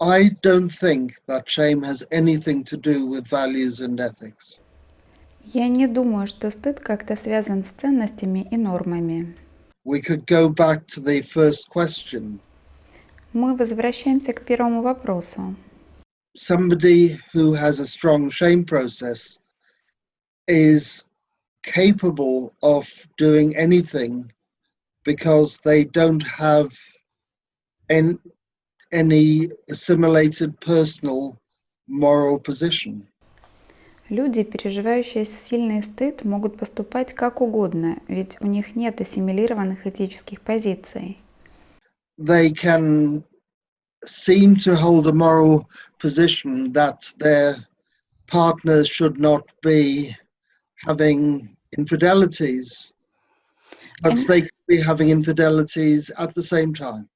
I don't think that shame has anything to do with values and ethics. Я не думаю, что стыд как-то связан с ценностями и нормами. We could go back to the first question. Мы возвращаемся к первому вопросу. Somebody who has a strong shame process is capable of doing anything because they don't have any assimilated personal moral position. Люди, переживающие сильный стыд, могут поступать как угодно, ведь у них нет ассимилированных этических позиций. They can seem to hold a moral position that their partner should not be having infidelities, but they could be having infidelities at the same time.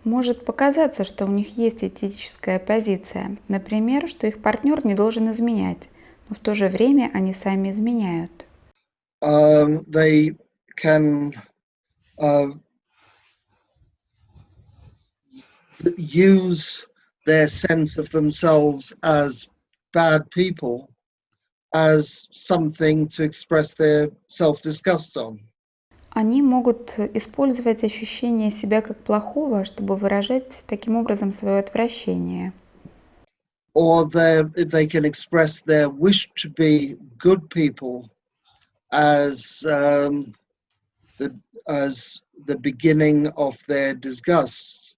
Может показаться, что у них есть этическая позиция, например, что их партнер не должен изменять, но в то же время они сами изменяют. They can use their sense of themselves as bad people as something to express their self-disgust on. Они могут использовать ощущение себя как плохого, чтобы выражать таким образом свое отвращение. Or they can express their wish to be good people as the beginning of their disgust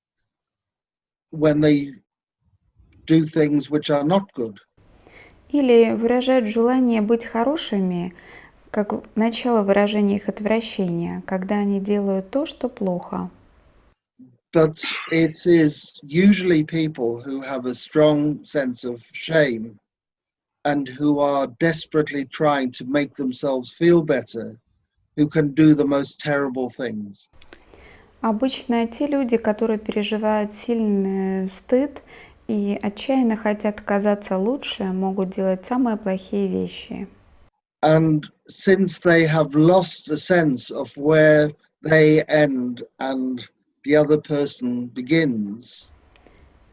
when they do things which are not good. Или выражают желание быть хорошими, как начало выражения их отвращения, когда они делают то, что плохо. But it is usually people who have a strong sense of shame and who are desperately trying to make themselves feel better, who can do the most terrible things. Обычно те люди, которые переживают сильный стыд и отчаянно хотят казаться лучше, могут делать самые плохие вещи. And since they have lost a sense of where they end and the other person begins,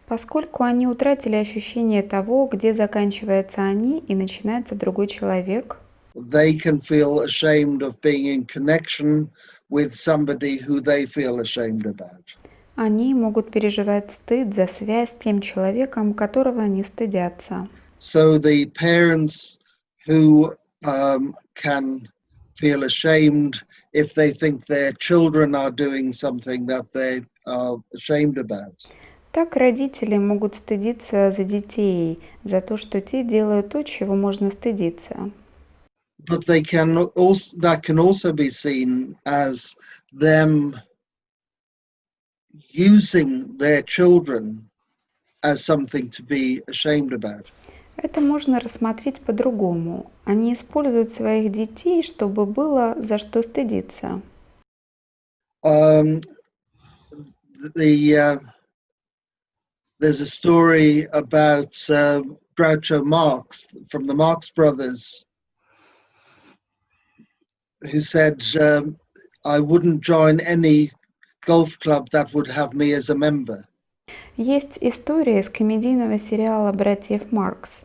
Поскольку они утратили ощущение того, где заканчиваются они и начинается другой человек, they can feel ashamed of being in connection with somebody who they feel ashamed about. они могут переживать стыд за связь с тем человеком, которого они стыдятся. So the parents who can feel ashamed if they think their children are doing something that they are ashamed about. Так родители могут стыдиться за детей, за то, что те делают то, чего можно стыдиться. But that can also be seen as them using their children as something to be ashamed about. Это можно рассмотреть по-другому. Они используют своих детей, чтобы было за что стыдиться. There's a story about Groucho Marx from the Marx Brothers, who said, I wouldn't join any golf club that would have me as a member. Есть история из комедийного сериала «Братьев Маркс»,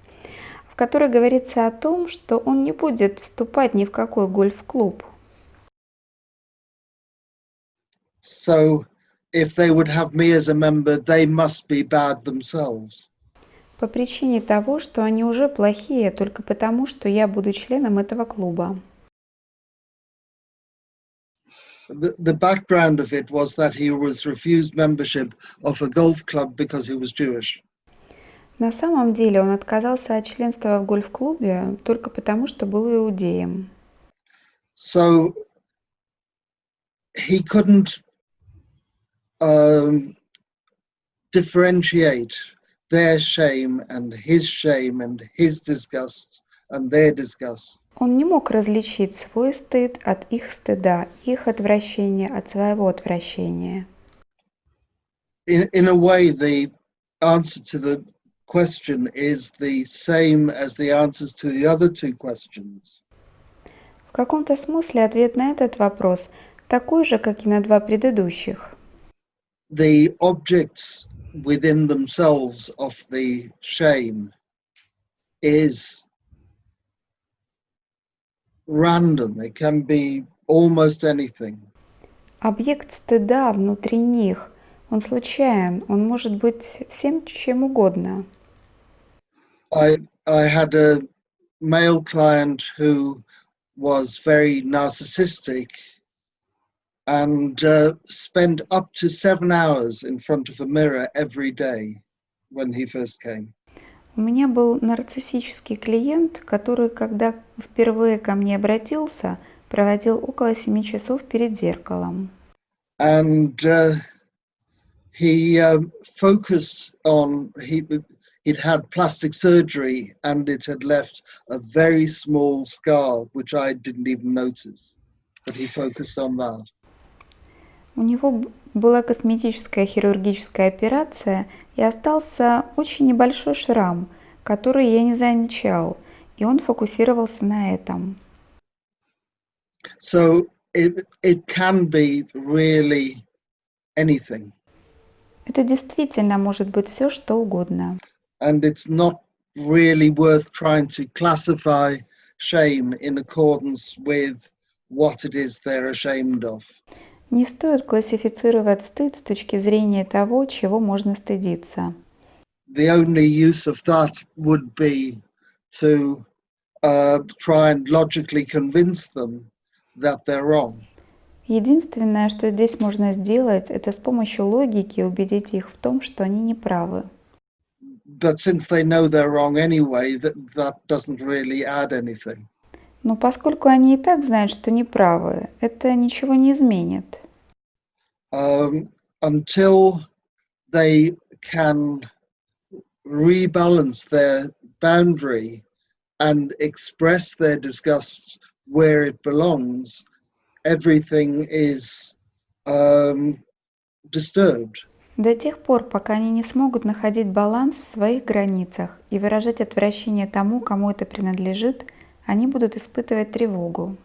в которой говорится о том, что он не будет вступать ни в какой гольф-клуб. So if they would have me as a member, they must be bad themselves. По причине того, что они уже плохие, только потому, что я буду членом этого клуба. The background of it was that he was refused membership of a golf club because he was Jewish. На самом деле он отказался от членства в гольф-клубе только потому, что был иудеем. So he couldn't differentiate their shame and his disgust and their disgust. Он не мог различить свой стыд от их стыда, их отвращение от своего отвращения. In a way, the answer to the question is the same as the answers to the other two questions. В каком-то смысле ответ на этот вопрос такой же, как и на два предыдущих. The objects within themselves of the shame is random. It can be almost anything. Объект стыда внутри них, он случайен, он может быть всем чем угодно. I had a male client who was very narcissistic and spent up to 7 hours in front of a mirror every day when he first came. У меня был нарциссический клиент, который, когда впервые ко мне обратился, проводил около 7 часов перед зеркалом. And he focused on, he'd had plastic surgery and it had left a very small scar, which I didn't even notice, but he focused on that. У него была косметическая хирургическая операция, и остался очень небольшой шрам, который я не замечал, и он фокусировался на этом. So it can be really anything. Это действительно может быть все, что угодно. And it's not really worth trying to classify shame in accordance with what it is they're ashamed of. Не стоит классифицировать стыд с точки зрения того, чего можно стыдиться. The only use of that would be to try and logically convince them that they're wrong. Единственное, что здесь можно сделать, это с помощью логики убедить их в том, что они не правы. But since they know they're wrong anyway, that doesn't really add anything. Но поскольку они и так знают, что не правы, это ничего не изменит. Until they can rebalance their boundary and express their disgust where it belongs, everything is disturbed. До тех пор, пока они не смогут находить баланс в своих границах и выражать отвращение тому, кому это принадлежит, они будут испытывать тревогу.